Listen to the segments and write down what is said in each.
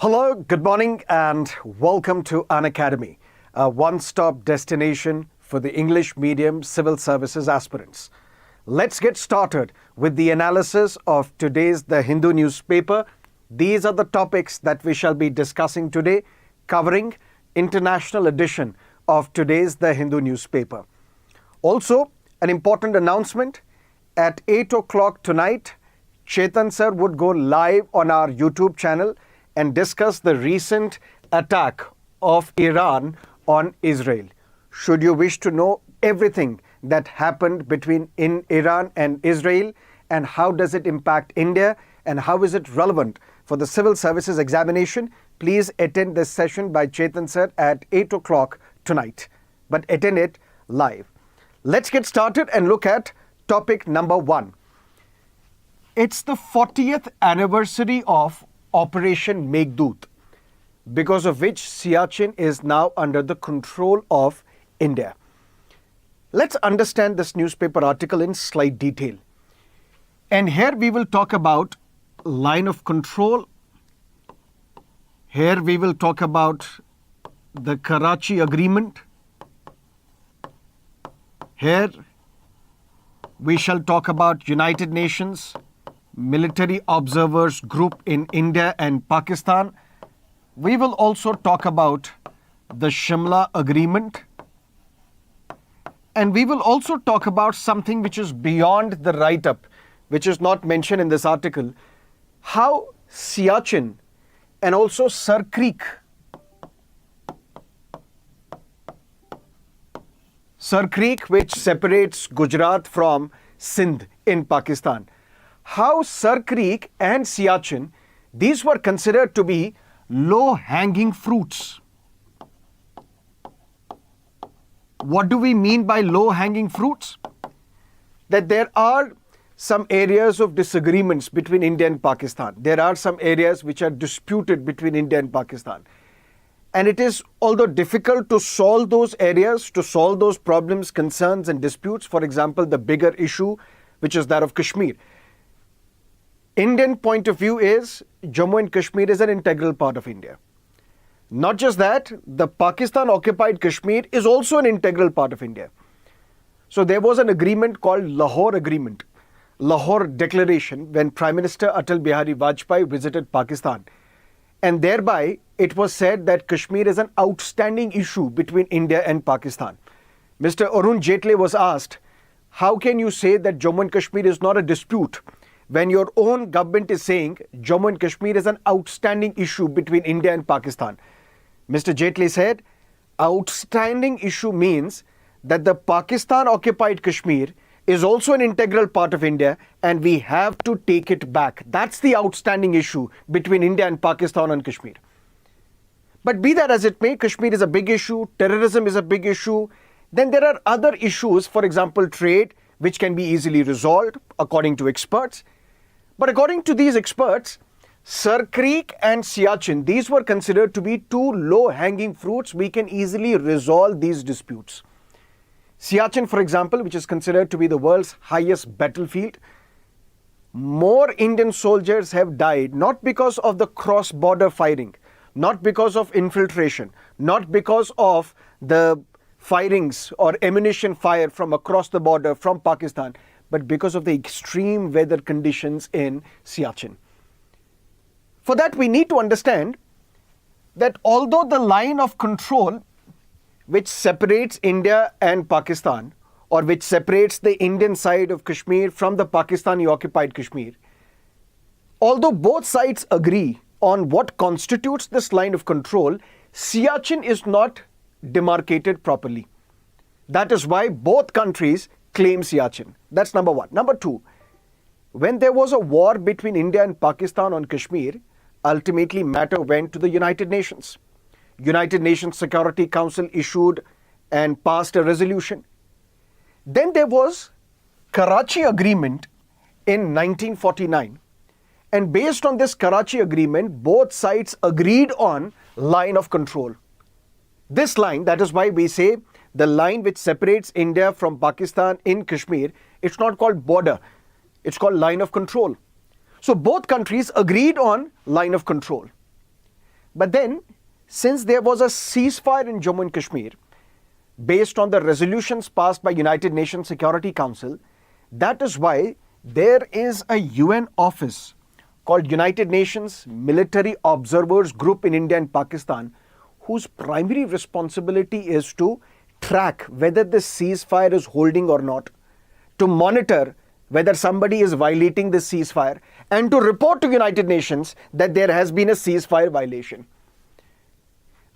Hello, good morning, and welcome to Unacademy, a one-stop destination for the English medium civil services aspirants. Let's get started with the analysis of today's The Hindu newspaper. These are the topics that we shall be discussing today, covering international edition of today's The Hindu newspaper. Also, an important announcement. At 8 o'clock tonight, Chetan sir would go live on our YouTube channel and discuss the recent attack of Iran on Israel. Should you wish to know everything that happened between Iran and Israel, and how does it impact India, and how is it relevant for the civil services examination, please attend this session by Chetan sir at 8 o'clock tonight. But attend it live. Let's get started and look at topic number 1. It's the 40th anniversary of Operation Meghdoot, because of which Siachen is now under the control of India. Let's understand this newspaper article in slight detail. And here we will talk about line of control. Here we will talk about the Karachi Agreement. Here we shall talk about United Nations Military Observers Group in India and Pakistan. We will also talk about the Shimla Agreement. And we will also talk about something which is beyond the write-up, which is not mentioned in this article, how Siachen and also Sir Creek, which separates Gujarat from Sindh in Pakistan, how Sir Creek and Siachen, these were considered to be low-hanging fruits. What do we mean by low-hanging fruits? That there are some areas of disagreements between India and Pakistan. There are some areas which are disputed between India and Pakistan. And it is, although difficult to solve those areas, to solve those problems, concerns and disputes, for example, the bigger issue, which is that of Kashmir. Indian point of view is Jammu and Kashmir is an integral part of India. Not just that, the Pakistan-occupied Kashmir is also an integral part of India. So there was an agreement called Lahore Agreement, Lahore Declaration, when Prime Minister Atal Bihari Vajpayee visited Pakistan. And thereby, it was said that Kashmir is an outstanding issue between India and Pakistan. Mr. Arun Jaitley was asked, how can you say that Jammu and Kashmir is not a dispute when your own government is saying Jammu and Kashmir is an outstanding issue between India and Pakistan? Mr. Jaitley said, outstanding issue means that the Pakistan-occupied Kashmir is also an integral part of India and we have to take it back. That's the outstanding issue between India and Pakistan on Kashmir. But be that as it may, Kashmir is a big issue, terrorism is a big issue. Then there are other issues, for example, trade, which can be easily resolved according to experts. But according to these experts, Sir Creek and Siachen, these were considered to be two low-hanging fruits. We can easily resolve these disputes. Siachen, for example, which is considered to be the world's highest battlefield, more Indian soldiers have died not because of the cross-border firing, not because of infiltration, not because of the firings or ammunition fire from across the border from Pakistan, but because of the extreme weather conditions in Siachen. For that, we need to understand that although the line of control which separates India and Pakistan, or which separates the Indian side of Kashmir from the Pakistani-occupied Kashmir, although both sides agree on what constitutes this line of control, Siachen is not demarcated properly. That is why both countries claim Siachen. That's number one. Number two, when there was a war between India and Pakistan on Kashmir, ultimately matter went to the United Nations. United Nations Security Council issued and passed a resolution. Then there was Karachi Agreement in 1949. And based on this Karachi Agreement, both sides agreed on line of control. This line, that is why we say the line which separates India from Pakistan in Kashmir, it's not called border, it's called line of control. So both countries agreed on line of control. But then, since there was a ceasefire in Jammu and Kashmir, based on the resolutions passed by United Nations Security Council, that is why there is a UN office called United Nations Military Observers Group in India and Pakistan, whose primary responsibility is to track whether this ceasefire is holding or not, to monitor whether somebody is violating the ceasefire, and to report to United Nations that there has been a ceasefire violation.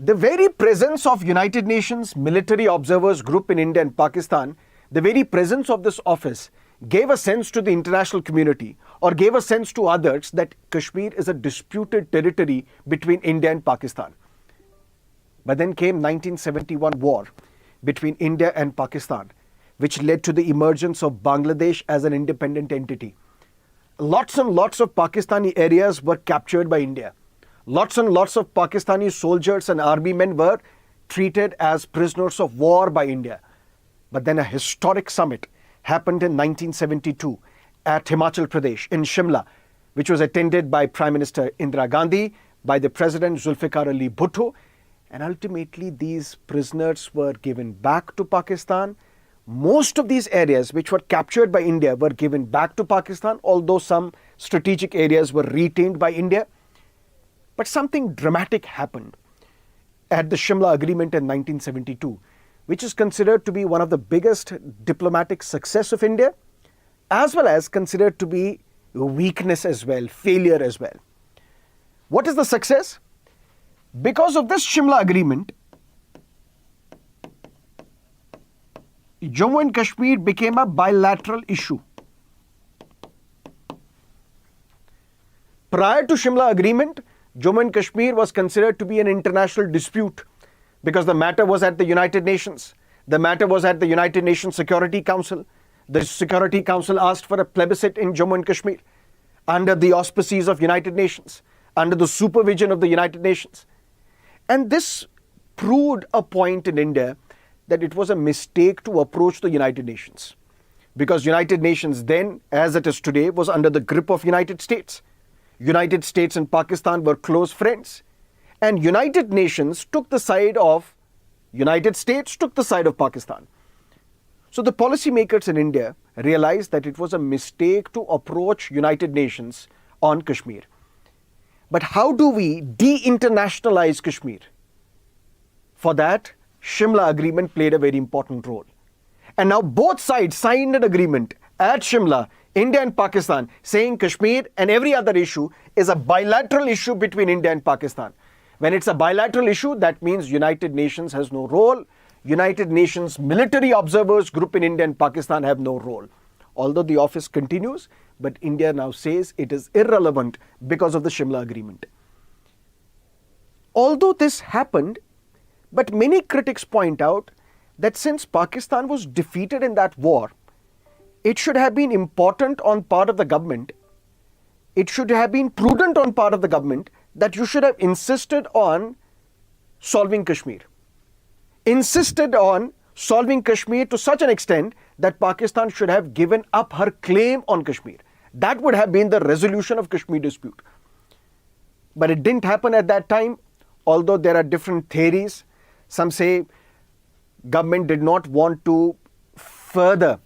The very presence of United Nations Military Observers Group in India and Pakistan, the very presence of this office gave a sense to the international community, or gave a sense to others, that Kashmir is a disputed territory between India and Pakistan. But then came 1971 war between India and Pakistan, which led to the emergence of Bangladesh as an independent entity. Lots and lots of Pakistani areas were captured by India. Lots and lots of Pakistani soldiers and army men were treated as prisoners of war by India. But then a historic summit happened in 1972 at Himachal Pradesh in Shimla, which was attended by Prime Minister Indira Gandhi, by the President Zulfikar Ali Bhutto, and ultimately these prisoners were given back to Pakistan. Most of these areas which were captured by India were given back to Pakistan, although some strategic areas were retained by India. But something dramatic happened at the Shimla Agreement in 1972, which is considered to be one of the biggest diplomatic success of India, as well as considered to be a weakness as well, failure as well. What is the success? Because of this Shimla Agreement, Jammu and Kashmir became a bilateral issue. Prior to Shimla Agreement, Jammu and Kashmir was considered to be an international dispute because the matter was at the United Nations. The matter was at the United Nations Security Council. The Security Council asked for a plebiscite in Jammu and Kashmir under the auspices of United Nations, under the supervision of the United Nations. And this proved a point in India that it was a mistake to approach the United Nations, because United Nations then, as it is today, was under the grip of United States. United States and Pakistan were close friends, and United Nations took the side of United States, took the side of Pakistan. So the policymakers in India realized that it was a mistake to approach United Nations on Kashmir. But how do we de-internationalize Kashmir? For that, Shimla Agreement played a very important role. And now both sides signed an agreement at Shimla, India and Pakistan, saying Kashmir and every other issue is a bilateral issue between India and Pakistan. When it's a bilateral issue, that means United Nations has no role. United Nations Military Observers Group in India and Pakistan have no role. Although the office continues, but India now says it is irrelevant because of the Shimla Agreement. Although this happened, but many critics point out that since Pakistan was defeated in that war, it should have been important on part of the government, it should have been prudent on part of the government that you should have insisted on solving Kashmir. Insisted on solving Kashmir to such an extent that Pakistan should have given up her claim on Kashmir. That would have been the resolution of Kashmir dispute. But it didn't happen at that time, although there are different theories. Some say government did not want to further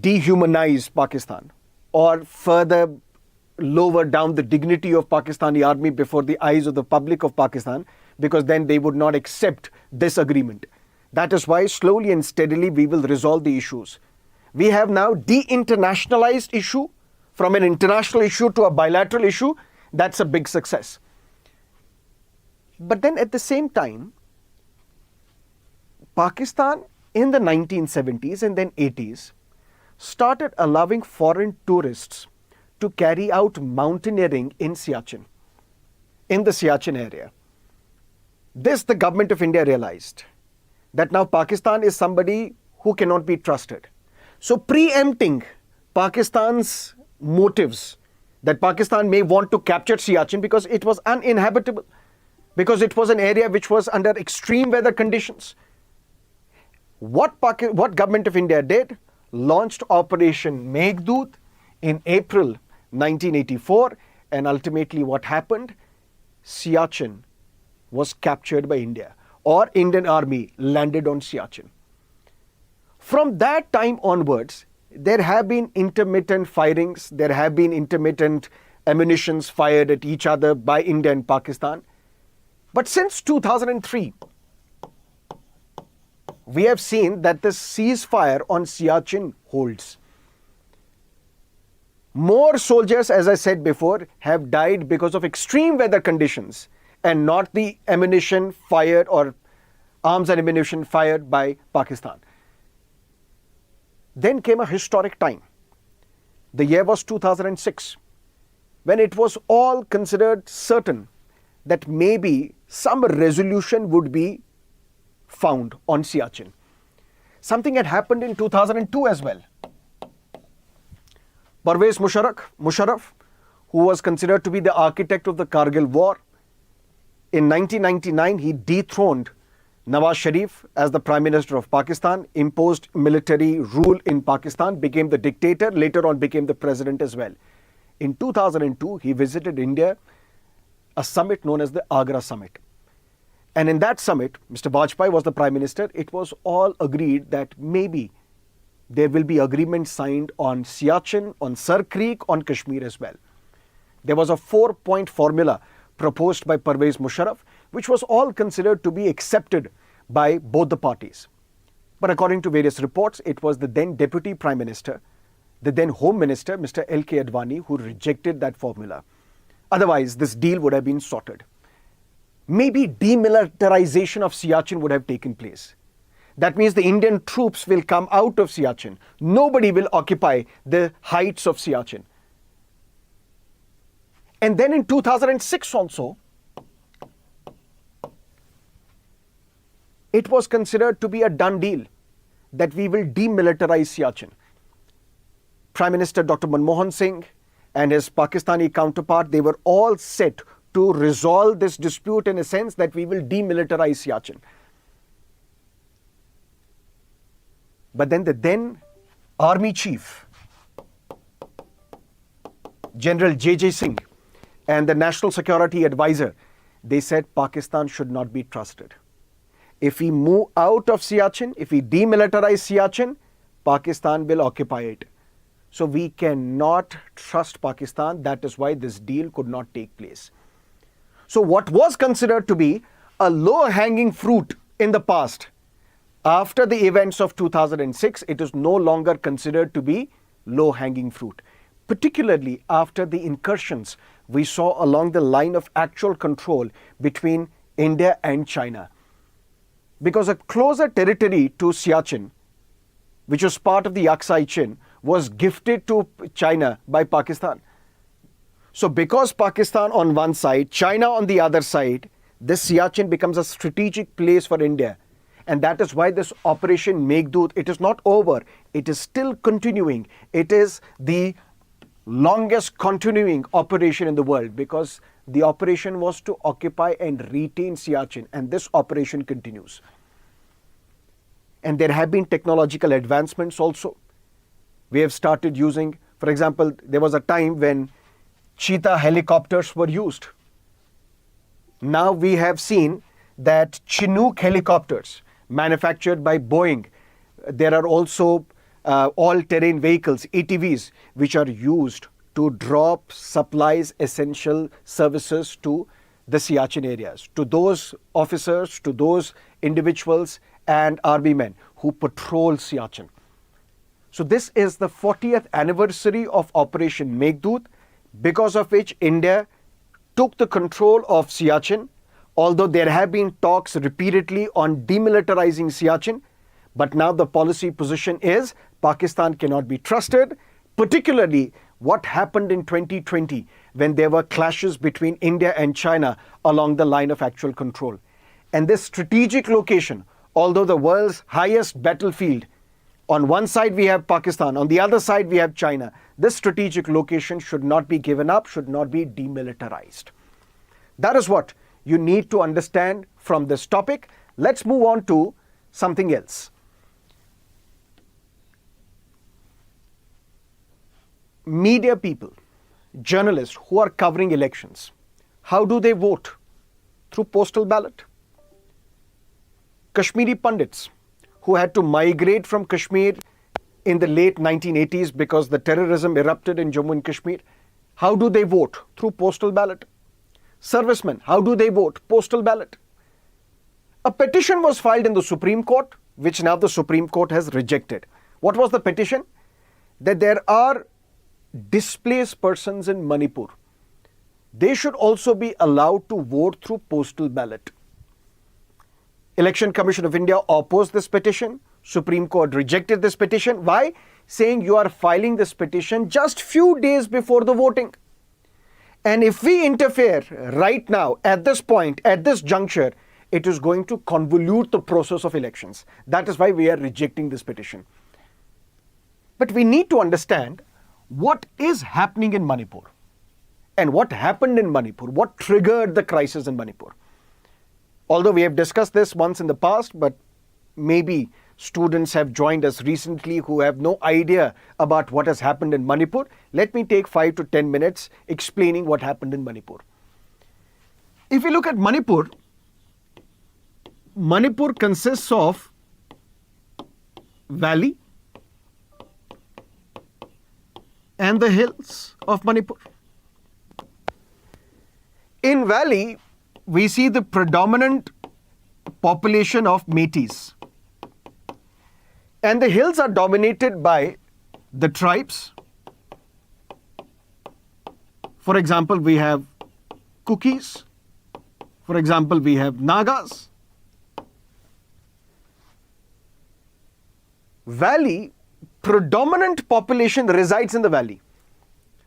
dehumanize Pakistan or further lower down the dignity of Pakistani army before the eyes of the public of Pakistan, because then they would not accept this agreement. That is why slowly and steadily we will resolve the issues. We have now de-internationalized issue from an international issue to a bilateral issue. That's a big success. But then at the same time, Pakistan in the 1970s and then 80s started allowing foreign tourists to carry out mountaineering in Siachen, in the Siachen area. This the government of India realized, that now Pakistan is somebody who cannot be trusted. So preempting Pakistan's motives, that Pakistan may want to capture Siachen because it was uninhabitable, because it was an area which was under extreme weather conditions. What government of India did? Launched Operation Meghdoot in April 1984, and ultimately what happened? Siachen was captured by India, or Indian Army landed on Siachen. From that time onwards, there have been intermittent firings, there have been intermittent ammunitions fired at each other by India and Pakistan. But since 2003, we have seen that the ceasefire on Siachen holds. More soldiers, as I said before, have died because of extreme weather conditions and not the ammunition fired or arms and ammunition fired by Pakistan. Then came a historic time. The year was 2006, when it was all considered certain that maybe some resolution would be found on Siachen. Something had happened in 2002 as well. Parvez Musharraf, who was considered to be the architect of the Kargil War, in 1999 he dethroned Nawaz Sharif as the Prime Minister of Pakistan, imposed military rule in Pakistan, became the dictator, later on became the president as well. In 2002, he visited India, a summit known as the Agra Summit. And in that summit, Mr. Vajpayee was the Prime Minister. It was all agreed that maybe there will be agreements signed on Siachen, on Sar Creek, on Kashmir as well. There was a 4-point formula proposed by Parvez Musharraf, which was all considered to be accepted by both the parties. But according to various reports, it was the then Deputy Prime Minister, the then Home Minister, Mr. L.K. Advani, who rejected that formula. Otherwise, this deal would have been sorted. Maybe demilitarization of Siachen would have taken place. That means the Indian troops will come out of Siachen. Nobody will occupy the heights of Siachen. And then in 2006 also, it was considered to be a done deal that we will demilitarize Siachen. Prime Minister Dr. Manmohan Singh and his Pakistani counterpart, they were all set to resolve this dispute in a sense that we will demilitarize Siachen. But then the then Army Chief, General J.J. Singh, and the National Security Advisor, they said Pakistan should not be trusted. If we move out of Siachen, if we demilitarize Siachen, Pakistan will occupy it. So we cannot trust Pakistan. That is why this deal could not take place. So what was considered to be a low-hanging fruit in the past, after the events of 2006, it is no longer considered to be low-hanging fruit. Particularly after the incursions we saw along the line of actual control between India and China. Because a closer territory to Siachen, which was part of the Aksai Chin, was gifted to China by Pakistan. So because Pakistan on one side, China on the other side, this Siachen becomes a strategic place for India. And that is why this Operation Meghdoot, it is not over. It is still continuing. It is the longest continuing operation in the world because the operation was to occupy and retain Siachen, and this operation continues. And there have been technological advancements also. We have started using, for example, there was a time when cheetah helicopters were used. Now we have seen that Chinook helicopters manufactured by Boeing, there are also all-terrain vehicles, ATVs, which are used to drop supplies, essential services to the Siachen areas, to those officers, to those individuals and army men who patrol Siachen. So this is the 40th anniversary of Operation Meghdoot, because of which India took the control of Siachen, although there have been talks repeatedly on demilitarizing Siachen. But now the policy position is Pakistan cannot be trusted, particularly what happened in 2020 when there were clashes between India and China along the line of actual control. And this strategic location, although the world's highest battlefield, on one side we have Pakistan, on the other side we have China. This strategic location should not be given up, should not be demilitarized. That is what you need to understand from this topic. Let's move on to something else. Media people, journalists who are covering elections, how do they vote through postal ballot. Kashmiri Pandits who had to migrate from Kashmir in the late 1980s because the terrorism erupted in Jammu and Kashmir. How do they vote? Through postal ballot. Servicemen, how do they vote? Postal ballot. A petition was filed in the Supreme Court, which now the Supreme Court has rejected. What was the petition? That there are displaced persons in Manipur. They should also be allowed to vote through postal ballot. Election Commission of India opposed this petition. Supreme Court rejected this petition. Why? Saying you are filing this petition just few days before the voting. And if we interfere right now, at this point, at this juncture, it is going to convolute the process of elections. That is why we are rejecting this petition. But we need to understand what is happening in Manipur and what happened in Manipur, what triggered the crisis in Manipur. Although we have discussed this once in the past, but maybe students have joined us recently who have no idea about what has happened in Manipur. Let me take 5 to 10 minutes explaining what happened in Manipur. If we look at Manipur, Manipur consists of valley and the hills of Manipur. In valley, we see the predominant population of Metis. And the hills are dominated by the tribes. For example, we have Kukis. For example, we have Nagas. Valley, predominant population resides in the valley.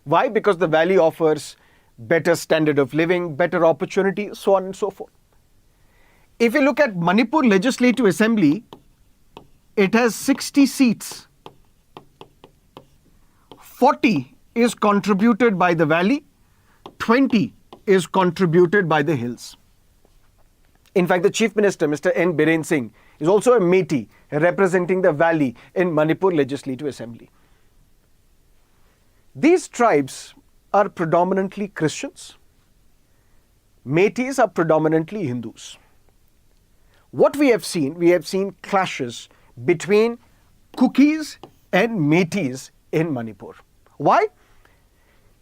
Why? Because the valley offers better standard of living, better opportunity, so on and so forth. If you look at Manipur Legislative Assembly, it has 60 seats. 40 is contributed by the valley, 20 is contributed by the hills. In fact, the Chief Minister, Mr. N. Biren Singh, is also a Meti representing the valley in Manipur Legislative Assembly. These tribes are predominantly Christians. Metis are predominantly Hindus. What we have seen clashes between Kukis and Metis in Manipur. Why?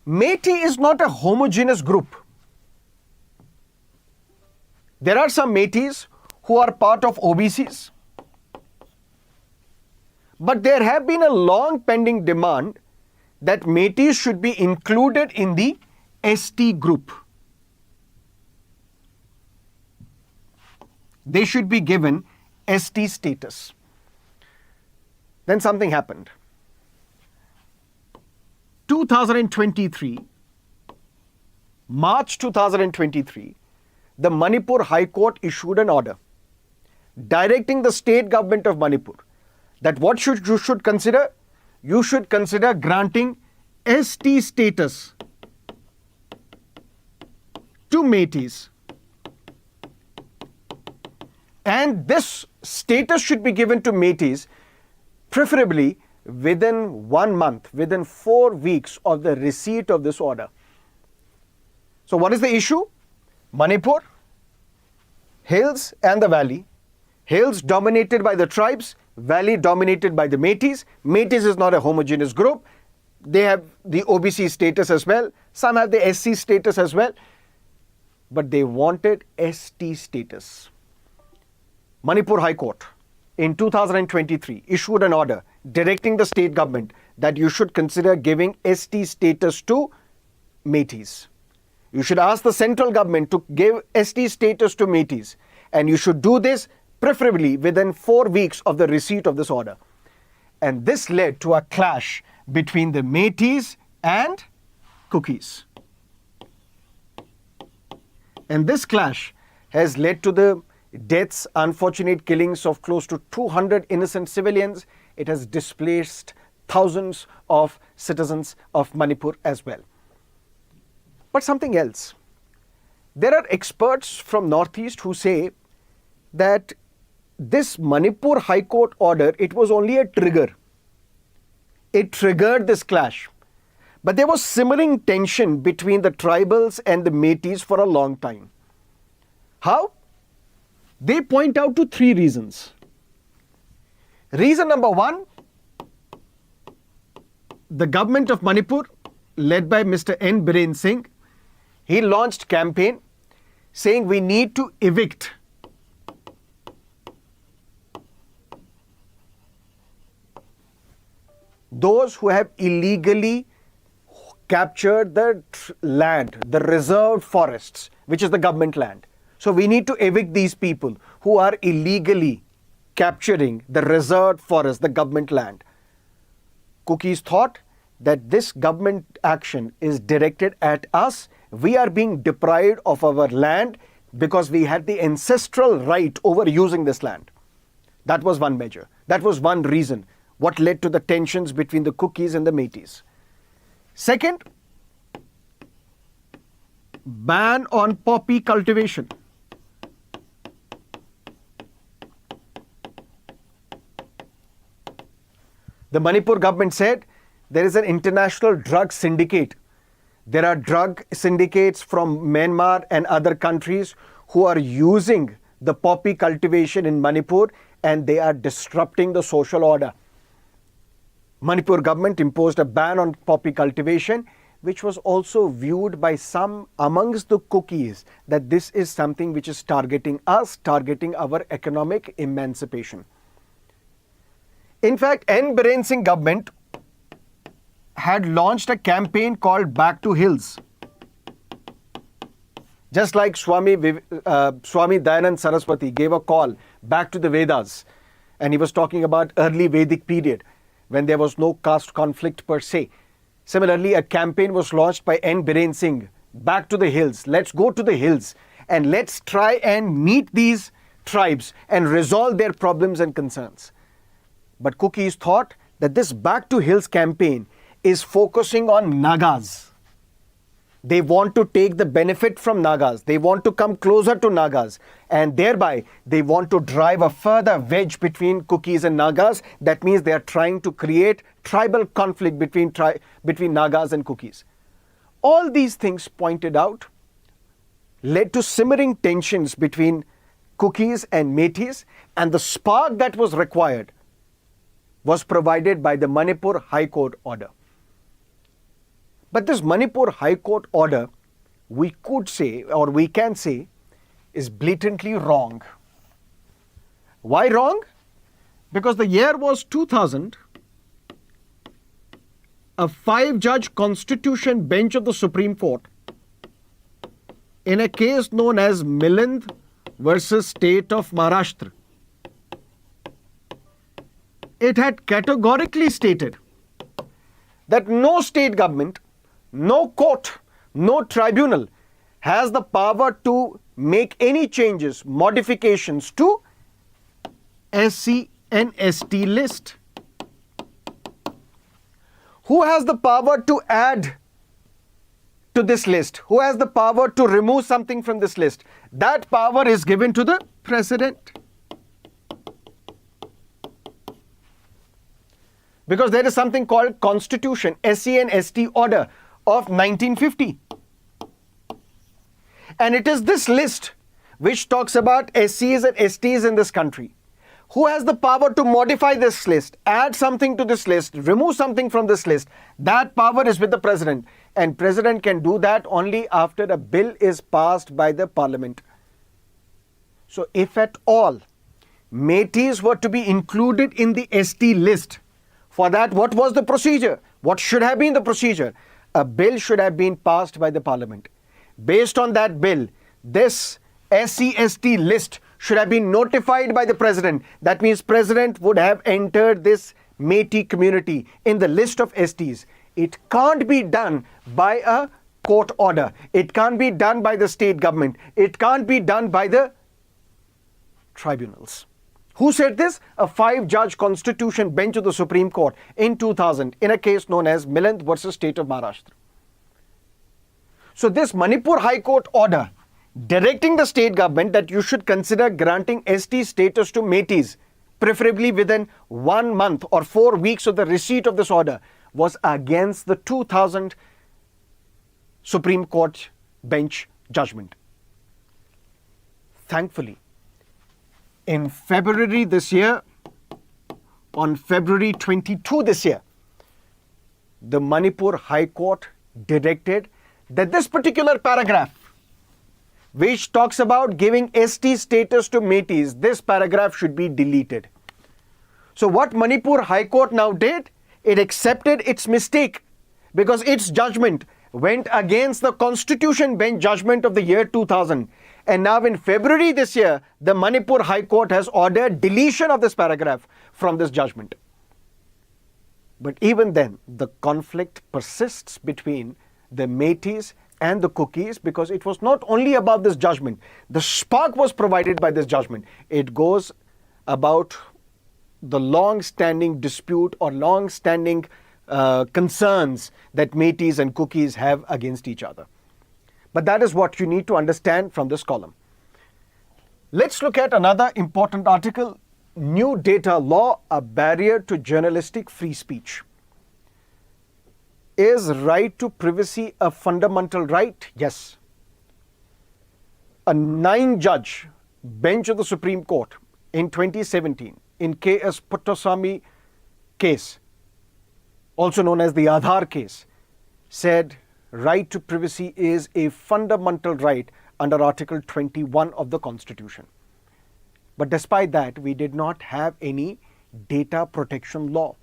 Meti is not a homogeneous group. There are some Metis who are part of OBCs. But there have been a long pending demand that Metis should be included in the ST group. They should be given ST status. Then something happened. 2023, March 2023, the Manipur High Court issued an order directing the state government of Manipur that what you should consider? You should consider granting ST status to Metis. And this status should be given to Metis preferably within 1 month, within 4 weeks of the receipt of this order. So what is the issue? Manipur, hills and the valley. Hills dominated by the tribes, valley dominated by the Metis. Metis is not a homogeneous group. They have the OBC status as well. Some have the SC status as well. But they wanted ST status. Manipur High Court in 2023 issued an order directing the state government that you should consider giving ST status to Metis. You should ask the central government to give ST status to Metis, and you should do this preferably within 4 weeks of the receipt of this order. And this led to a clash between the Metis and Kukis. And this clash has led to the deaths, unfortunate killings of close to 200 innocent civilians. It has displaced thousands of citizens of Manipur as well. But something else. There are experts from Northeast who say that this Manipur High Court order, it was only a trigger. It triggered this clash. But there was simmering tension between the tribals and the Metis for a long time. How? They point out to 3 reasons. Reason number 1, the government of Manipur, led by Mr. N. Biren Singh, he launched campaign saying we need to evict those who have illegally captured the land, the reserved forests, which is the government land. So we need to evict these people who are illegally capturing the reserved forest, the government land. Cookies thought that this government action is directed at us. We are being deprived of our land because we had the ancestral right over using this land. That was one measure. That was one reason what led to the tensions between the Cookies and the Métis. Second, ban on poppy cultivation. The Manipur government said there is an international drug syndicate. There are drug syndicates from Myanmar and other countries who are using the poppy cultivation in Manipur, and they are disrupting the social order. Manipur government imposed a ban on poppy cultivation, which was also viewed by some amongst the Cookies that this is something which is targeting us, targeting our economic emancipation. In fact, N. Biren Singh government had launched a campaign called Back to Hills. Just like Swami Dayanand Saraswati gave a call back to the Vedas, and he was talking about early Vedic period when there was no caste conflict per se. Similarly, a campaign was launched by N. Biren Singh, Back to the Hills. Let's go to the hills and let's try and meet these tribes and resolve their problems and concerns. But Cookies thought that this Back to Hills campaign is focusing on Nagas. They want to take the benefit from Nagas. They want to come closer to Nagas. And thereby, they want to drive a further wedge between Cookies and Nagas. That means they are trying to create tribal conflict between Nagas and Cookies. All these things pointed out led to simmering tensions between Cookies and Métis, and the spark that was required was provided by the Manipur High Court order. But this Manipur High Court order, we could say, or we can say, is blatantly wrong. Why wrong? Because the year was 2000. A 5-judge constitution bench of the Supreme Court, in a case known as Milind versus State of Maharashtra, it had categorically stated that no state government, no court, no tribunal has the power to make any changes, modifications to SC and ST list. Who has the power to add to this list? Who has the power to remove something from this list? That power is given to the president. Because there is something called Constitution, SC and ST order of 1950. And it is this list which talks about SCs and STs in this country. Who has the power to modify this list, add something to this list, remove something from this list? That power is with the president. And president can do that only after a bill is passed by the parliament. So if at all Métis were to be included in the ST list, for that, what was the procedure? What should have been the procedure? A bill should have been passed by the parliament. Based on that bill, this SC/ST list should have been notified by the president. That means president would have entered this Métis community in the list of STs. It can't be done by a court order. It can't be done by the state government. It can't be done by the tribunals. Who said this? A 5-judge constitution bench of the Supreme Court in 2000 in a case known as Milind versus State of Maharashtra. So this Manipur High Court order directing the state government that you should consider granting ST status to Métis, preferably within 1 month or 4 weeks of the receipt of this order, was against the 2000 Supreme Court bench judgment. thankfully, in February this year, on February 22 this year, the Manipur High Court directed that this particular paragraph, which talks about giving ST status to Metis, this paragraph should be deleted. So what Manipur High Court now did, it accepted its mistake because its judgment went against the Constitution Bench judgment of the year 2000. And now in February this year, the Manipur High Court has ordered deletion of this paragraph from this judgment. But even then, the conflict persists between the Metis and the Cookies because it was not only about this judgment. The spark was provided by this judgment. It goes about the long-standing dispute or long-standing concerns that Metis and Cookies have against each other. But that is what you need to understand from this column. Let's look at another important article, New Data Law, a barrier to journalistic free speech. Is right to privacy a fundamental right? Yes. A 9-judge bench of the Supreme Court in 2017 in K.S. Puttaswamy case, also known as the Aadhaar case, said right to privacy is a fundamental right under Article 21 of the Constitution. But despite that, we did not have any data protection law.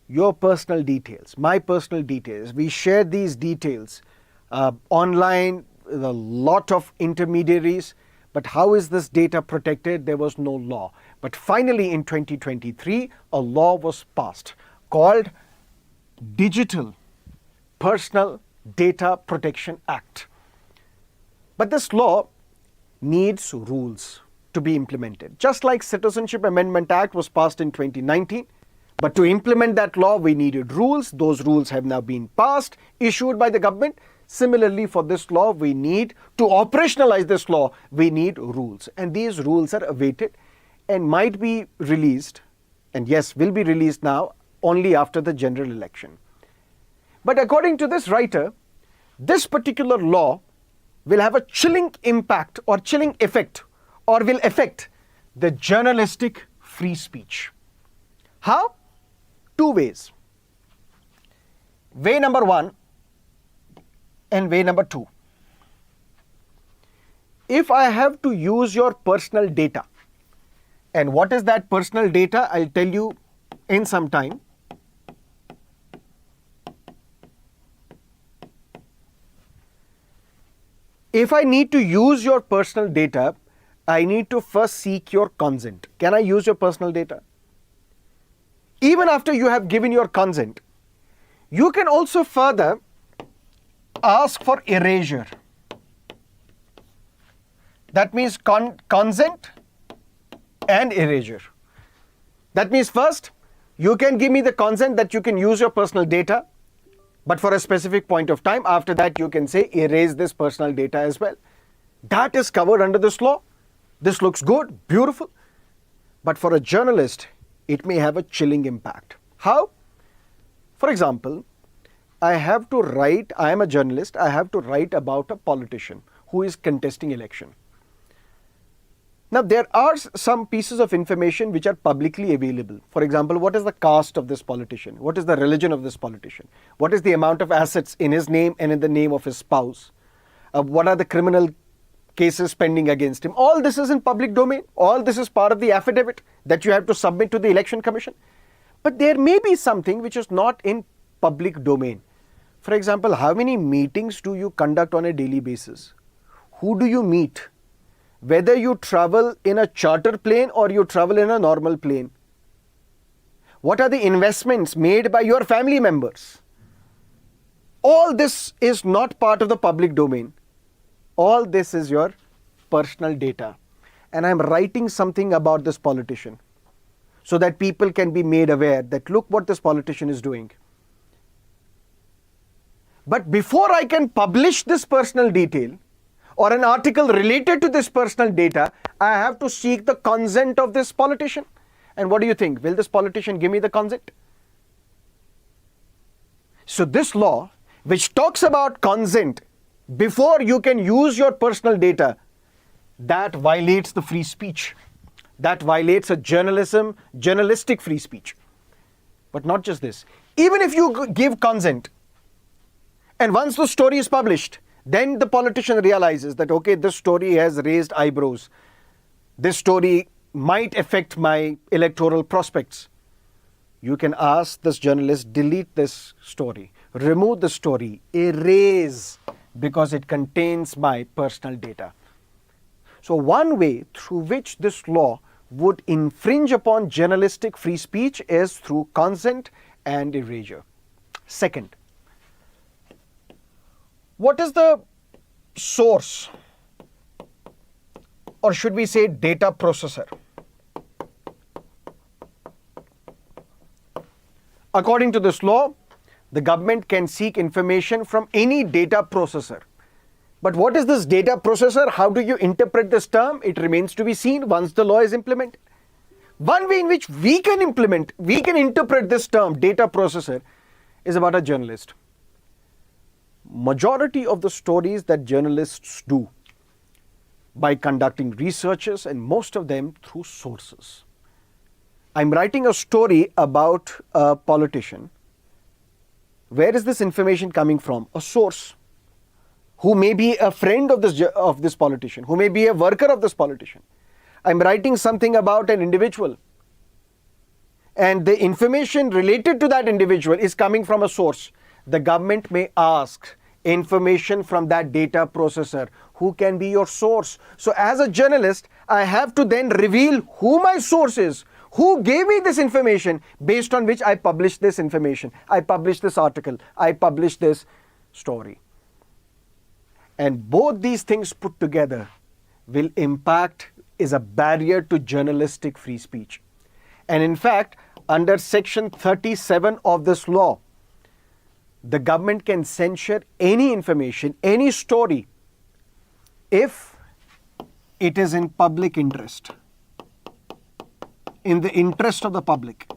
Your personal details, my personal details, we share these details online with a lot of intermediaries. But how is this data protected? There was no law. But finally in 2023, a law was passed called Digital Personal Data Protection Act. But this law needs rules to be implemented. Just like Citizenship Amendment Act was passed in 2019, but to implement that law, we needed rules. Those rules have now been passed, issued by the government. Similarly, for this law, we need to operationalize this law. We need rules. And these rules are awaited and might be released, and yes, will be released now, only after the general election. But according to this writer, this particular law will have a chilling impact or chilling effect, or will affect the journalistic free speech. How? 2 ways. Way number 1 and way number 2. If I have to use your personal data, and what is that personal data? I'll tell you in some time. If I need to use your personal data, I need to first seek your consent. Can I use your personal data? Even after you have given your consent, you can also further ask for erasure. That means consent and erasure. That means first, you can give me the consent that you can use your personal data, but for a specific point of time. After that, you can say erase this personal data as well. That is covered under this law. This looks good, beautiful. But for a journalist, it may have a chilling impact. How? For example, I am a journalist, I have to write about a politician who is contesting election. Now, there are some pieces of information which are publicly available. For example, what is the caste of this politician? What is the religion of this politician? What is the amount of assets in his name and in the name of his spouse? What are the criminal cases pending against him? All this is in public domain. All this is part of the affidavit that you have to submit to the Election Commission. But there may be something which is not in public domain. For example, how many meetings do you conduct on a daily basis? Who do you meet? Whether you travel in a charter plane or you travel in a normal plane. What are the investments made by your family members? All this is not part of the public domain. All this is your personal data. And I'm writing something about this politician so that people can be made aware that look what this politician is doing. But before I can publish this personal detail or an article related to this personal data, I have to seek the consent of this politician. And what do you think? Will this politician give me the consent? So this law, which talks about consent before you can use your personal data, that violates the free speech. That violates a journalistic free speech. But not just this. Even if you give consent, and once the story is published, then the politician realizes that, okay, this story has raised eyebrows. This story might affect my electoral prospects. You can ask this journalist, delete this story, remove the story, erase, because it contains my personal data. So one way through which this law would infringe upon journalistic free speech is through consent and erasure. Second, what is the source, or should we say data processor? According to this law, the government can seek information from any data processor. But what is this data processor? How do you interpret this term? It remains to be seen once the law is implemented. One way in which we can interpret this term, data processor, is about a journalist. Majority of the stories that journalists do by conducting researches, and most of them through sources. I'm writing a story about a politician. Where is this information coming from? A source who may be a friend of this politician, who may be a worker of this politician. I'm writing something about an individual, and the information related to that individual is coming from a source. The government may ask information from that data processor. Who can be your source? So as a journalist, I have to then reveal who my source is, who gave me this information, based on which I publish this information, I publish this article, I publish this story. And both these things put together will impact, is a barrier to journalistic free speech. And in fact, under section 37 of this law, the government can censure any information, any story, if it is in public interest, in the interest of the public.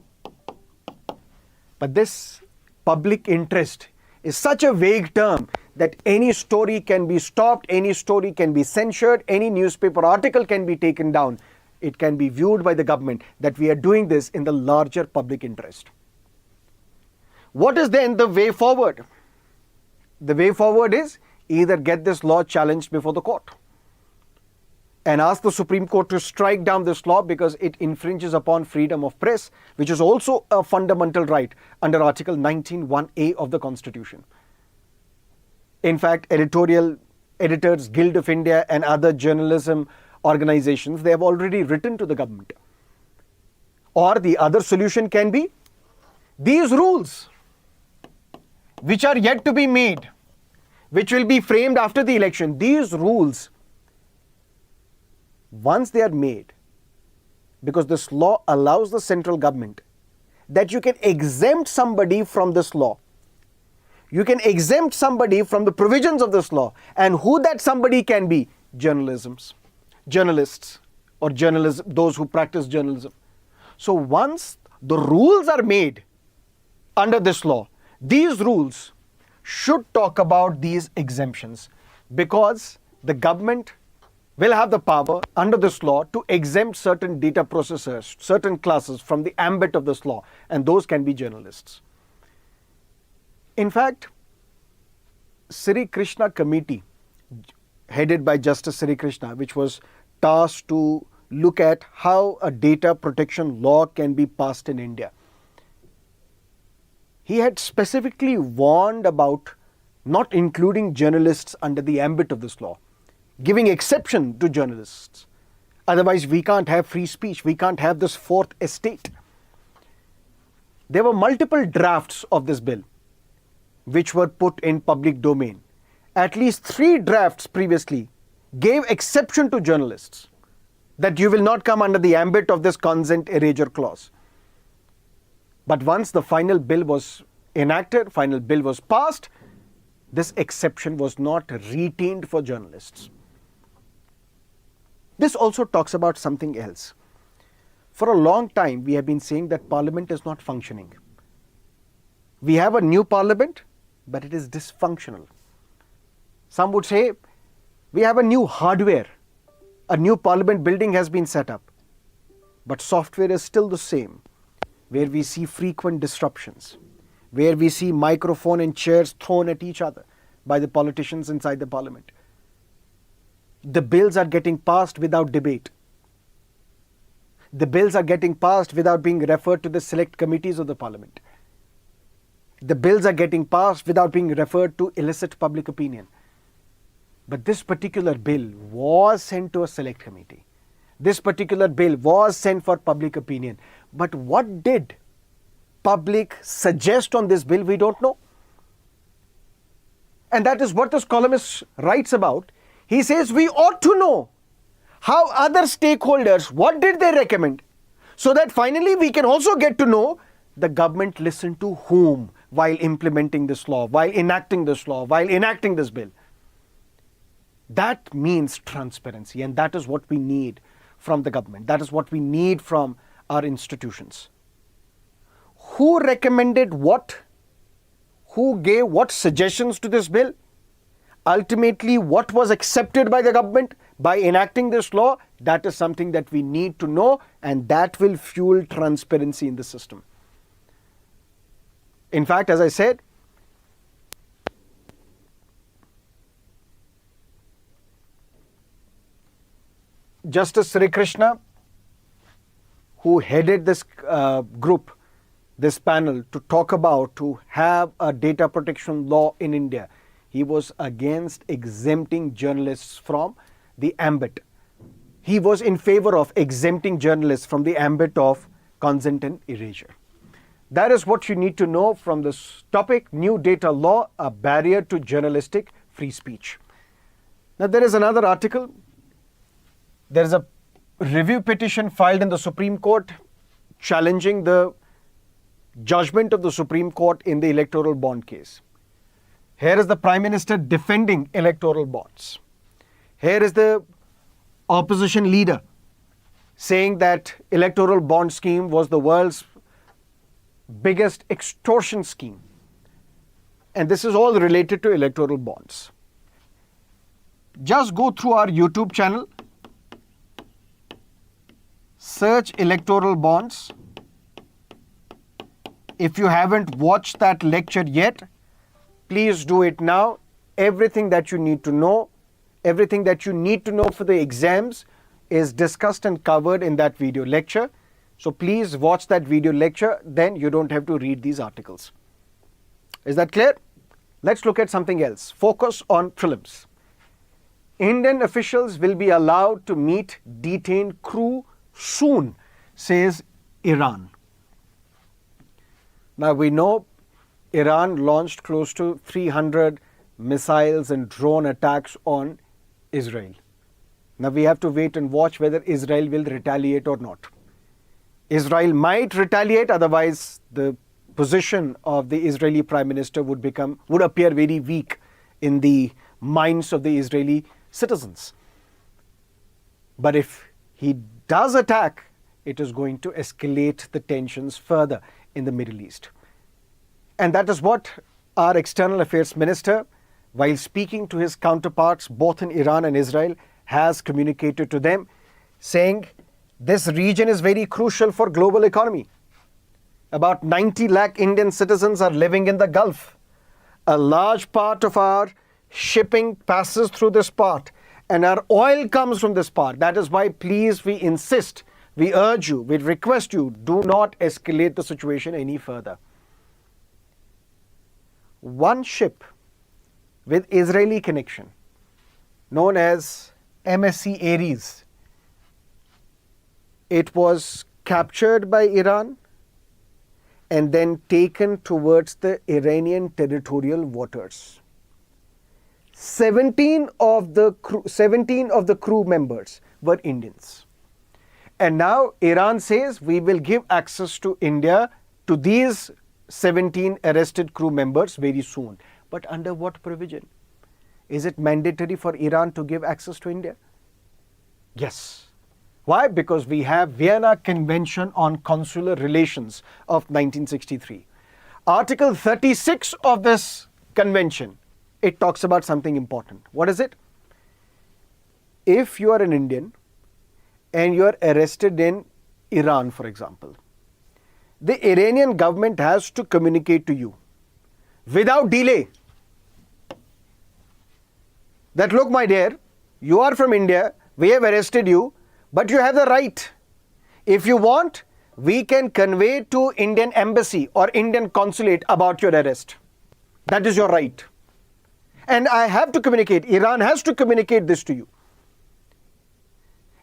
But this public interest is such a vague term that any story can be stopped, any story can be censured, any newspaper article can be taken down. It can be viewed by the government that we are doing this in the larger public interest. What is then the way forward? The way forward is either get this law challenged before the court and ask the Supreme Court to strike down this law because it infringes upon freedom of press, which is also a fundamental right under Article 19(1)(a) of the Constitution. In fact, Editors Guild of India and other journalism organizations, they have already written to the government. Or the other solution can be these rules, which are yet to be made, which will be framed after the election. These rules, once they are made, because this law allows the central government that you can exempt somebody from this law. You can exempt somebody from the provisions of this law. And who that somebody can be? Journalists or journalism, those who practice journalism. So once the rules are made under this law, these rules should talk about these exemptions, because the government will have the power under this law to exempt certain data processors, certain classes from the ambit of this law, and those can be journalists. In fact, Sri Krishna committee, headed by Justice Sri Krishna, which was tasked to look at how a data protection law can be passed in India, he had specifically warned about not including journalists under the ambit of this law, giving exception to journalists. Otherwise, we can't have free speech. We can't have this fourth estate. There were multiple drafts of this bill which were put in public domain. At least 3 drafts previously gave exception to journalists, that you will not come under the ambit of this consent erasure clause. But once the final bill was enacted, final bill was passed, this exception was not retained for journalists. This also talks about something else. For a long time, we have been saying that Parliament is not functioning. We have a new Parliament, but it is dysfunctional. Some would say we have a new hardware, A new parliament building has been set up. But software is still the same, where we see frequent disruptions, where we see microphone and chairs thrown at each other by the politicians inside the parliament. The bills are getting passed without debate. The bills are getting passed without being referred to the select committees of the parliament. The bills are getting passed without being referred to elicit public opinion. But this particular bill was sent to a select committee. This particular bill was sent for public opinion. But what did public suggest on this bill? We don't know. And that is what this columnist writes about. He says we ought to know how other stakeholders, what did they recommend? So that finally we can also get to know the government listened to whom while implementing this law, while enacting this law, while enacting this bill. That means transparency, and that is what we need from the government. That is what we need from our institutions. Who recommended what? Who gave what suggestions to this bill? Ultimately, what was accepted by the government by enacting this law? That is something that we need to know, and that will fuel transparency in the system. In fact, as I said, Justice Sri Krishna, who headed this group, this panel, to talk about, to have a data protection law in India, he was against exempting journalists from the ambit. He was in favor of exempting journalists from the ambit of consent and erasure. That is what you need to know from this topic, New Data Law, a barrier to journalistic free speech. Now there is another article. There is a review petition filed in the Supreme Court challenging the judgment of the Supreme Court in the electoral bond case. Here is the Prime Minister defending electoral bonds. Here is the opposition leader saying that electoral bond scheme was the world's biggest extortion scheme. And this is all related to electoral bonds. Just go through our YouTube channel, search electoral bonds. If you haven't watched that lecture yet, please do it now. Everything that you need to know, everything that you need to know for the exams is discussed and covered in that video lecture. So please watch that video lecture, then you don't have to read these articles. Is that clear? Let's look at something else. Focus on prelims. Indian officials will be allowed to meet detained crew soon, says Iran. Now we know Iran launched close to 300 missiles and drone attacks on Israel. Now we have to wait and watch whether Israel will retaliate or not. Israel might retaliate, otherwise the position of the Israeli Prime Minister would appear very weak in the minds of the Israeli citizens. But if he does attack, it is going to escalate the tensions further in the Middle East. And that is what our External Affairs Minister, while speaking to his counterparts both in Iran and Israel, has communicated to them, saying this region is very crucial for global economy. About 90 lakh Indian citizens are living in the Gulf. A large part of our shipping passes through this part, and our oil comes from this part. That is why, please, we insist, we urge you, we request you, do not escalate the situation any further. One ship with Israeli connection, known as MSC Ares, it was captured by Iran and then taken towards the Iranian territorial waters. 17 of the crew members were Indians. And now Iran says we will give access to India to these 17 arrested crew members very soon. But under what provision? Is it mandatory for Iran to give access to India? Yes. Why? Because we have Vienna Convention on Consular Relations of 1963. Article 36 of this convention, it talks about something important. What is it? If you are an Indian and you are arrested in Iran, for example, the Iranian government has to communicate to you without delay that, look, my dear, you are from India, we have arrested you, but you have the right. If you want, we can convey to Indian embassy or Indian consulate about your arrest. That is your right. And I have to communicate, Iran has to communicate this to you.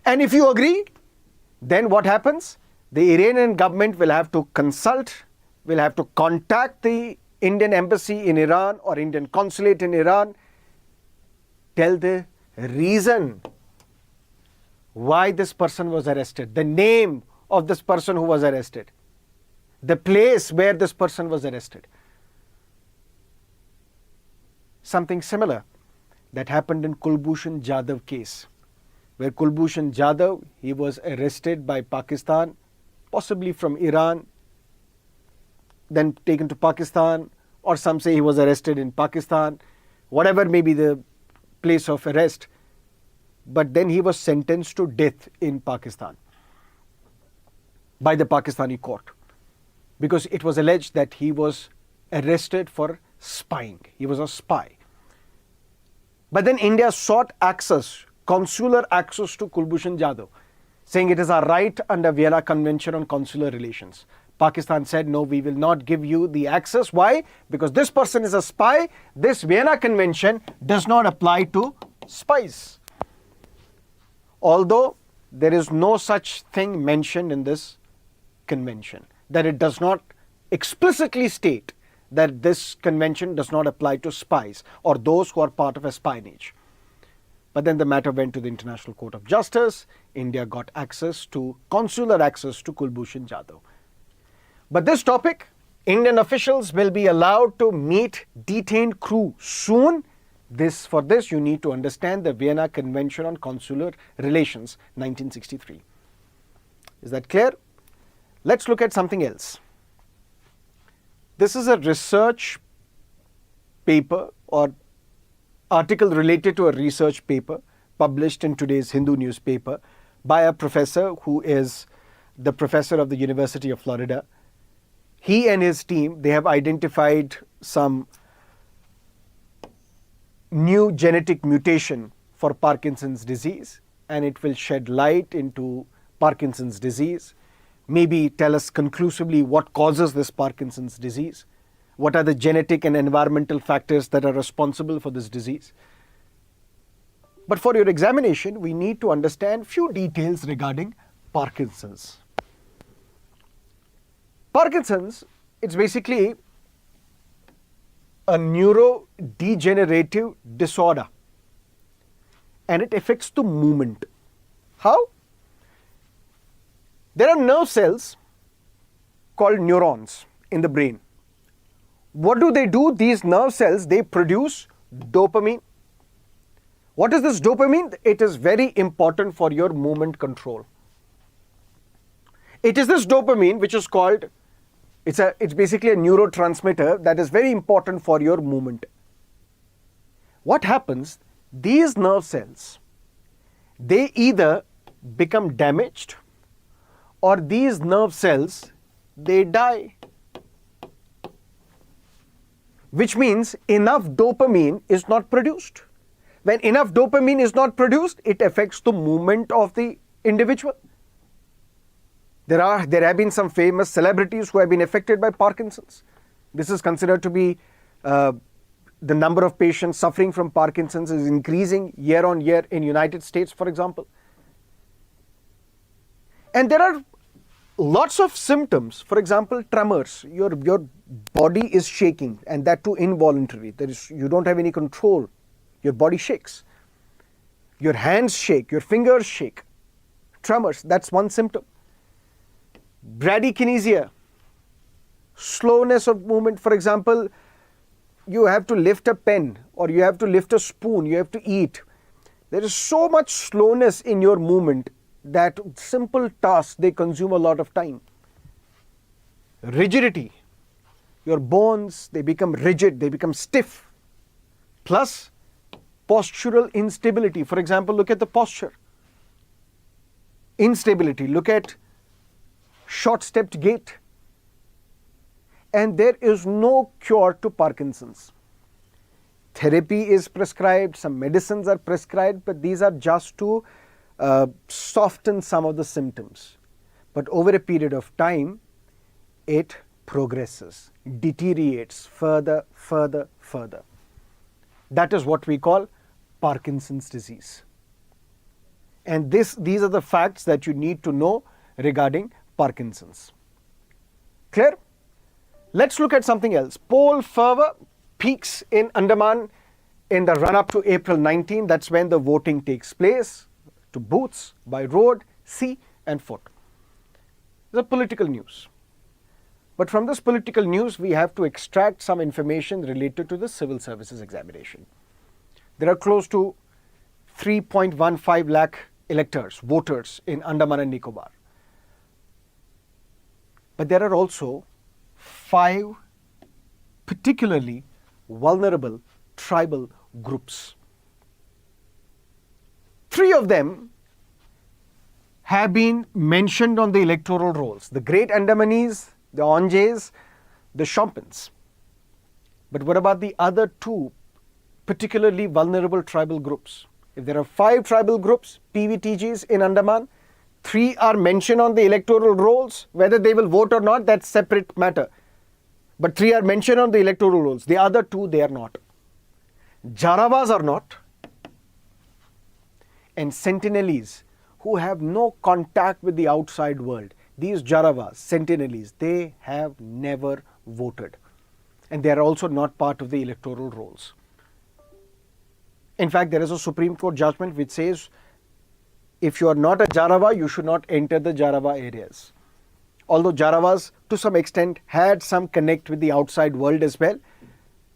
And if you agree, then what happens? The Iranian government will have to consult, will have to contact the Indian embassy in Iran or Indian consulate in Iran, tell the reason why this person was arrested, the name of this person who was arrested, the place where this person was arrested. Something similar that happened in Kulbhushan Jadhav case, where Kulbhushan Jadhav, he was arrested by Pakistan, possibly from Iran, then taken to Pakistan, or some say he was arrested in Pakistan, whatever may be the place of arrest. But then he was sentenced to death in Pakistan by the Pakistani court because it was alleged that he was arrested for spying. He was a spy. But then India sought access, consular access to Kulbhushan Jadhav, saying it is our right under Vienna Convention on Consular Relations. Pakistan said, no, we will not give you the access. Why? Because this person is a spy. This Vienna Convention does not apply to spies. Although there is no such thing mentioned in this convention, that it does not explicitly state that this convention does not apply to spies or those who are part of espionage. But then the matter went to the International Court of Justice. India got access to, consular access to Kulbhushan Jadhav. But this topic, Indian officials will be allowed to meet detained crew soon. For this, you need to understand the Vienna Convention on Consular Relations, 1963. Is that clear? Let's look at something else. This is a research paper or article related to a research paper published in today's Hindu newspaper by a professor who is the professor of the University of Florida. He and his team, they have identified some new genetic mutation for Parkinson's disease, and it will shed light into Parkinson's disease, maybe tell us conclusively what causes this Parkinson's disease, what are the genetic and environmental factors that are responsible for this disease. But for your examination, we need to understand few details regarding Parkinson's. Parkinson's, it's basically a neurodegenerative disorder, and it affects the movement. How? There are nerve cells called neurons in the brain. What do? These nerve cells, they produce dopamine. What is this dopamine? It is very important for your movement control. It is this dopamine which is called, it's basically a neurotransmitter that is very important for your movement. What happens? These nerve cells, they either become damaged or these nerve cells, they die. Which means enough dopamine is not produced. When enough dopamine is not produced, it affects the movement of the individual. There have been some famous celebrities who have been affected by Parkinson's. This is considered to be the number of patients suffering from Parkinson's is increasing year on year in United States, for example. And there are lots of symptoms. For example, tremors. Your body is shaking, and that too involuntary. You don't have any control. Your body shakes. Your hands shake. Your fingers shake. Tremors, that's one symptom. Bradykinesia, slowness of movement. For example, you have to lift a pen or you have to lift a spoon, you have to eat. There is so much slowness in your movement that simple tasks, they consume a lot of time. Rigidity, your bones, they become rigid, they become stiff. Plus, postural instability. For example, look at the posture. instability. Look at short-stepped gait. And there is no cure to Parkinson's. Therapy is prescribed, some medicines are prescribed, but these are just to soften some of the symptoms. But over a period of time, it progresses, deteriorates further. That is what we call Parkinson's disease. And these are the facts that you need to know regarding Parkinson's. Clear? Let's look at something else. Pole fervour peaks in Andaman in the run-up to April 19. That's when the voting takes place, to booths, by road, sea and foot. The political news. But from this political news, we have to extract some information related to the civil services examination. There are close to 3.15 lakh electors, voters in Andaman and Nicobar. But there are also 5 particularly vulnerable tribal groups. 3 of them have been mentioned on the electoral rolls: the Great Andamanese, the Onjays, the Shompans. But what about the other 2 particularly vulnerable tribal groups? If there are 5 tribal groups, PVTGs in Andaman, 3 are mentioned on the electoral rolls. Whether they will vote or not, that's separate matter. But 3 are mentioned on the electoral rolls. The other 2, they are not. Jarawas are not. And Sentinelese, who have no contact with the outside world. These Jarawas, Sentinelese, they have never voted. And they are also not part of the electoral rolls. In fact, there is a Supreme Court judgment which says, if you are not a Jarawa, you should not enter the Jarawa areas. Although Jarawas, to some extent, had some connect with the outside world as well.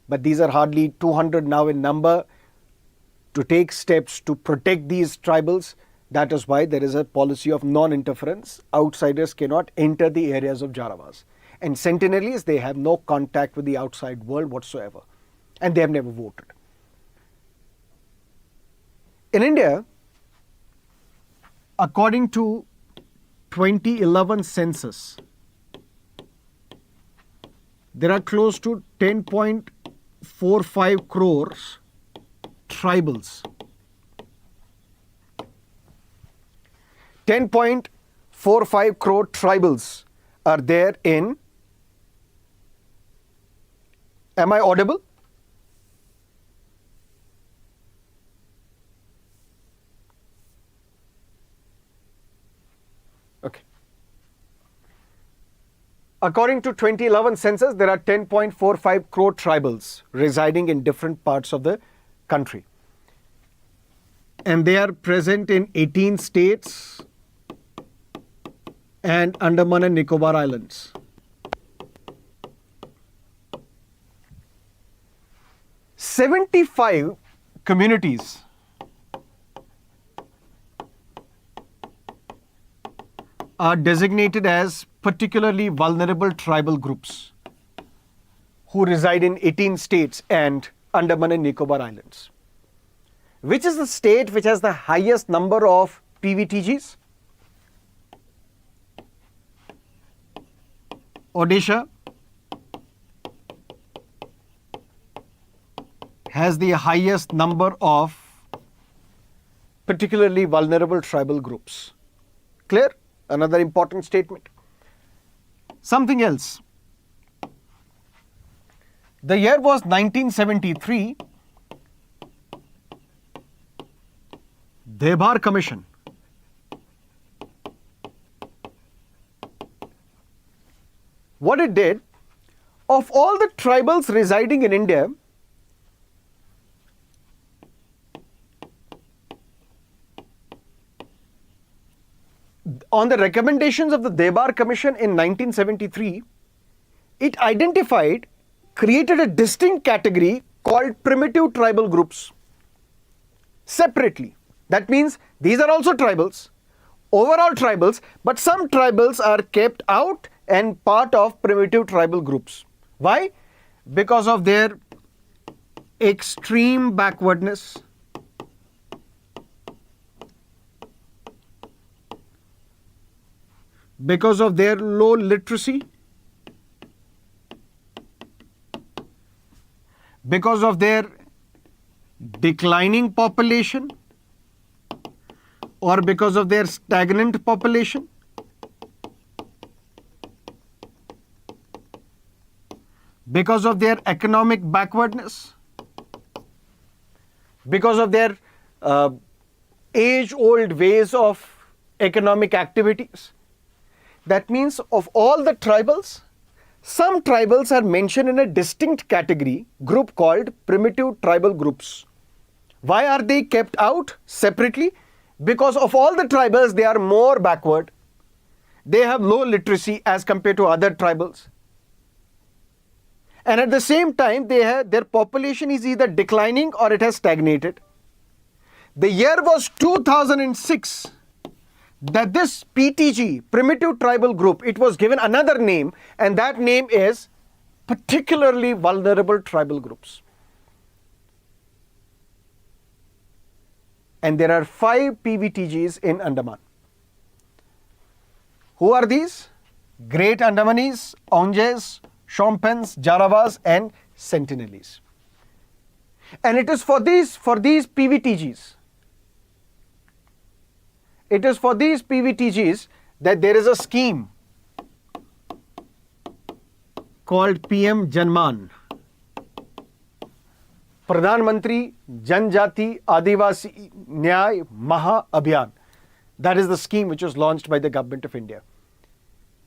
But these are hardly 200 now in number. To take steps to protect these tribals, that is why there is a policy of non-interference. Outsiders cannot enter the areas of Jarawas. And Sentinelese, they have no contact with the outside world whatsoever. And they have never voted. In India, according to 2011 census, there are close to 10.45 crores tribals. 10.45 crore tribals are there in. Am I audible? Okay. According to 2011 census, there are 10.45 crore tribals residing in different parts of the country. And they are present in 18 states and Andaman and Nicobar Islands. 75 communities are designated as particularly vulnerable tribal groups who reside in 18 states and Andaman and Nicobar Islands. Which is the state which has the highest number of PVTGs? Odisha has the highest number of particularly vulnerable tribal groups. Clear? Another important statement. Something else. The year was 1973. Embark Commission. What it did, of all the tribals residing in India, on the recommendations of the Embark Commission in 1973, it identified, created a distinct category called primitive tribal groups separately. That means these are also tribals, overall tribals, but some tribals are kept out and part of primitive tribal groups. Why? Because of their extreme backwardness, because of their low literacy, because of their declining population, or because of their stagnant population? Because of their economic backwardness? Because of their age-old ways of economic activities? That means of all the tribals, some tribals are mentioned in a distinct category, group called primitive tribal groups. Why are they kept out separately? Because of all the tribals, they are more backward. They have low literacy as compared to other tribals. And at the same time, their population is either declining or it has stagnated. The year was 2006 that this PTG, Primitive Tribal Group, it was given another name, and that name is particularly vulnerable tribal groups. And there are 5 PVTGs in Andaman. Who are these? Great Andamanese, Onges, Shompens, Jarawas, and Sentinelese. And it is for these PVTGs. It is for these PVTGs that there is a scheme called PM Janman, Pradhan Mantri Janjati Adivasi Nyay Maha Abhiyan. That is the scheme which was launched by the Government of India,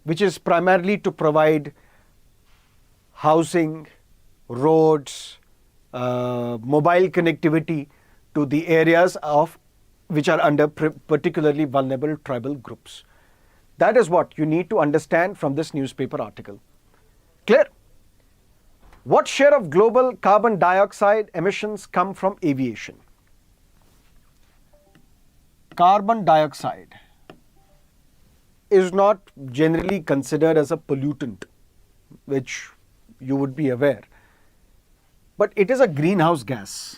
which is primarily to provide housing, roads, mobile connectivity to the areas which are under particularly vulnerable tribal groups. That is what you need to understand from this newspaper article. Clear? What share of global carbon dioxide emissions come from aviation? Carbon dioxide is not generally considered as a pollutant, which you would be aware, but it is a greenhouse gas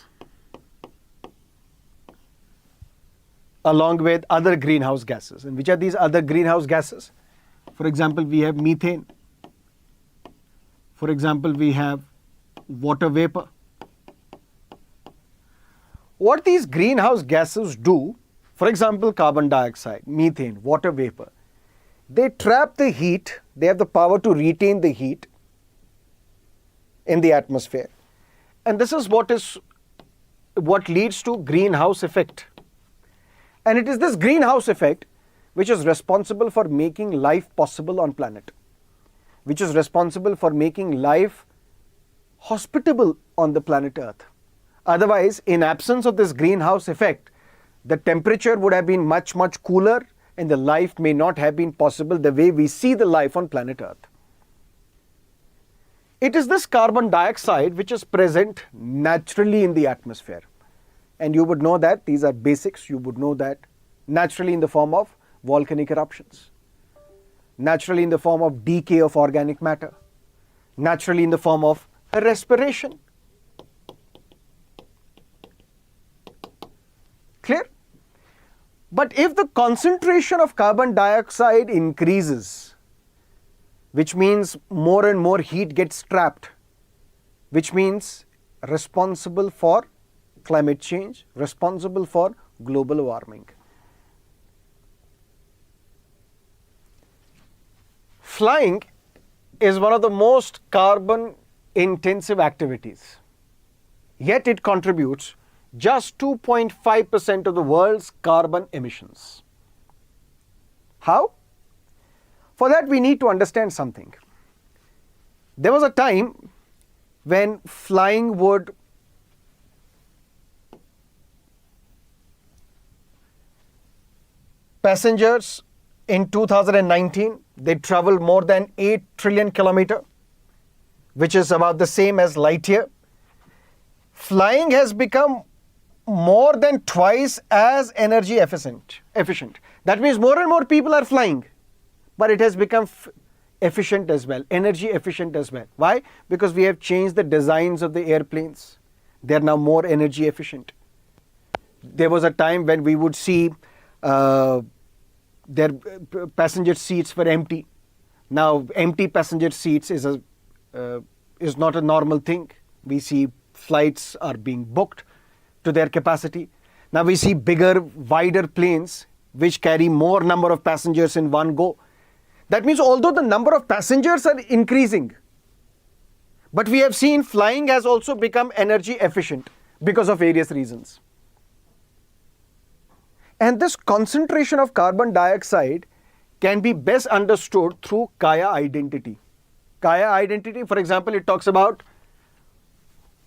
along with other greenhouse gases. And which are these other greenhouse gases? For example, we have methane. For example, we have water vapor. What these greenhouse gases do, for example, carbon dioxide, methane, water vapor, they trap the heat, they have the power to retain the heat in the atmosphere. And this is what leads to greenhouse effect. And it is this greenhouse effect which is responsible for making life possible on planet, which is responsible for making life hospitable on the planet Earth. Otherwise, in absence of this greenhouse effect, the temperature would have been much, much cooler, and the life may not have been possible the way we see the life on planet Earth. It is this carbon dioxide which is present naturally in the atmosphere. And you would know that, these are basics, you would know that naturally in the form of volcanic eruptions, naturally in the form of decay of organic matter, naturally in the form of respiration. Clear? But if the concentration of carbon dioxide increases, which means more and more heat gets trapped, which means responsible for climate change, responsible for global warming. Flying is one of the most carbon intensive activities, yet it contributes just 2.5% of the world's carbon emissions. How? For that we need to understand something. There was a time when flying would passengers in 2019, they traveled more than 8 trillion kilometers, which is about the same as light year. Flying has become more than twice as energy efficient. That means more and more people are flying, but it has become efficient as well, energy efficient as well. Why? Because we have changed the designs of the airplanes. They are now more energy efficient. There was a time when we would see their passenger seats were empty. Now, empty passenger seats is not a normal thing. We see flights are being booked to their capacity. Now we see bigger, wider planes which carry more number of passengers in one go. That means although the number of passengers are increasing, but we have seen flying has also become energy efficient because of various reasons. And this concentration of carbon dioxide can be best understood through Kaya identity. Kaya identity, for example, it talks about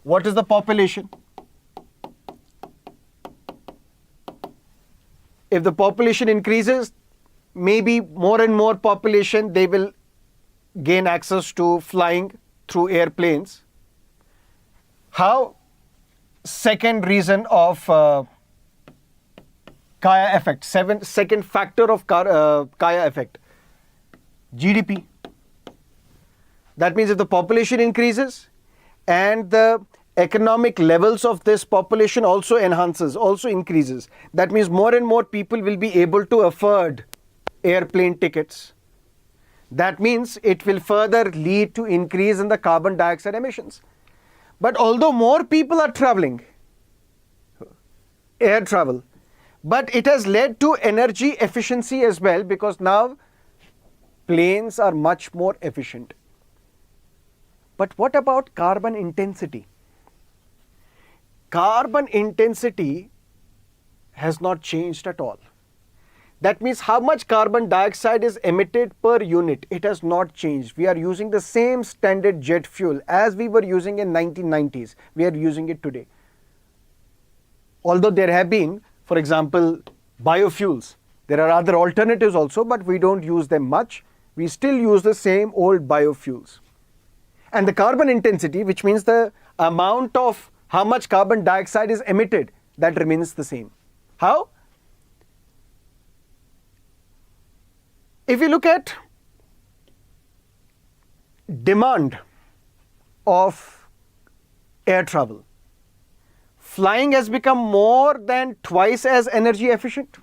what is the population. If the population increases, maybe more and more population, they will gain access to flying through airplanes. How? Second reason of Kaya effect, second factor of Kaya effect, GDP. That means if the population increases and the economic levels of this population also increases. That means more and more people will be able to afford airplane tickets. That means it will further lead to increase in the carbon dioxide emissions. But although more people are traveling, air travel, but it has led to energy efficiency as well, because now planes are much more efficient. But what about carbon intensity? Carbon intensity has not changed at all. That means how much carbon dioxide is emitted per unit, it has not changed. We are using the same standard jet fuel as we were using in 1990s. We are using it today. Although there have been, for example, biofuels. There are other alternatives also, but we don't use them much. We still use the same old biofuels. And the carbon intensity, which means the amount of how much carbon dioxide is emitted, that remains the same. How? If you look at demand of air travel, flying has become more than twice as energy efficient.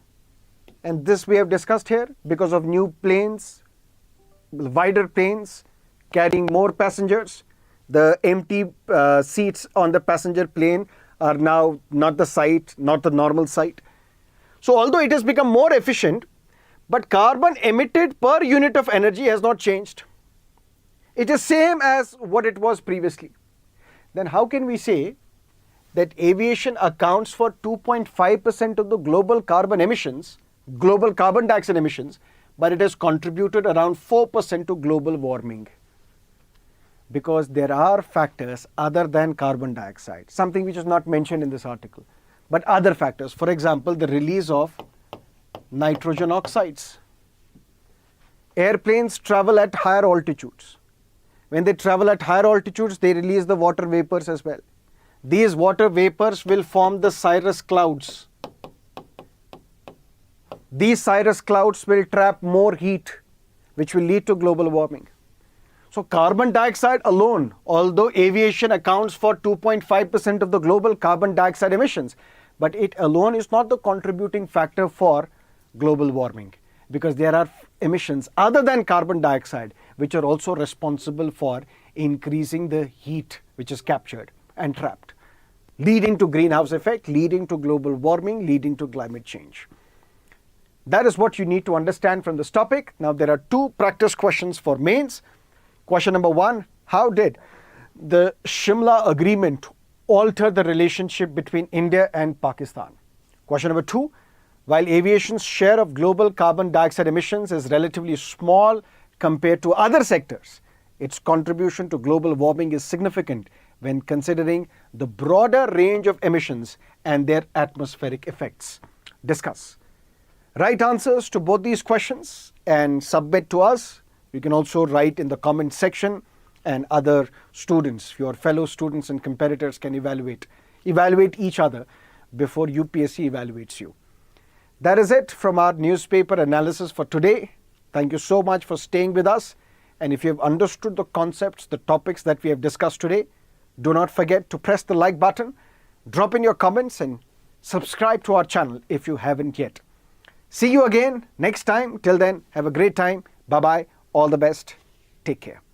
And this we have discussed here because of new planes, wider planes carrying more passengers. The empty seats on the passenger plane are now not the normal sight. So although it has become more efficient, but carbon emitted per unit of energy has not changed. It is same as what it was previously. Then how can we say that aviation accounts for 2.5% of the global carbon dioxide emissions, but it has contributed around 4% to global warming? Because there are factors other than carbon dioxide, something which is not mentioned in this article, but other factors. For example, the release of nitrogen oxides. Airplanes travel at higher altitudes. When they travel at higher altitudes, they release the water vapors as well. These water vapors will form the cirrus clouds. These cirrus clouds will trap more heat, which will lead to global warming. So carbon dioxide alone, although aviation accounts for 2.5% of the global carbon dioxide emissions, but it alone is not the contributing factor for global warming, because there are emissions other than carbon dioxide which are also responsible for increasing the heat which is captured and trapped, leading to greenhouse effect, leading to global warming, leading to climate change. That is what you need to understand from this topic. Now there are two practice questions for mains. Question number 1, how did the Shimla Agreement alter the relationship between India and Pakistan? Question number 2, while aviation's share of global carbon dioxide emissions is relatively small compared to other sectors, its contribution to global warming is significant when considering the broader range of emissions and their atmospheric effects. Discuss. Write answers to both these questions and submit to us. You can also write in the comment section, and other students, your fellow students and competitors can evaluate each other before UPSC evaluates you. That is it from our newspaper analysis for today. Thank you so much for staying with us. And if you have understood the concepts, the topics that we have discussed today, do not forget to press the like button, drop in your comments and subscribe to our channel if you haven't yet. See you again next time. Till then, have a great time. Bye-bye. All the best. Take care.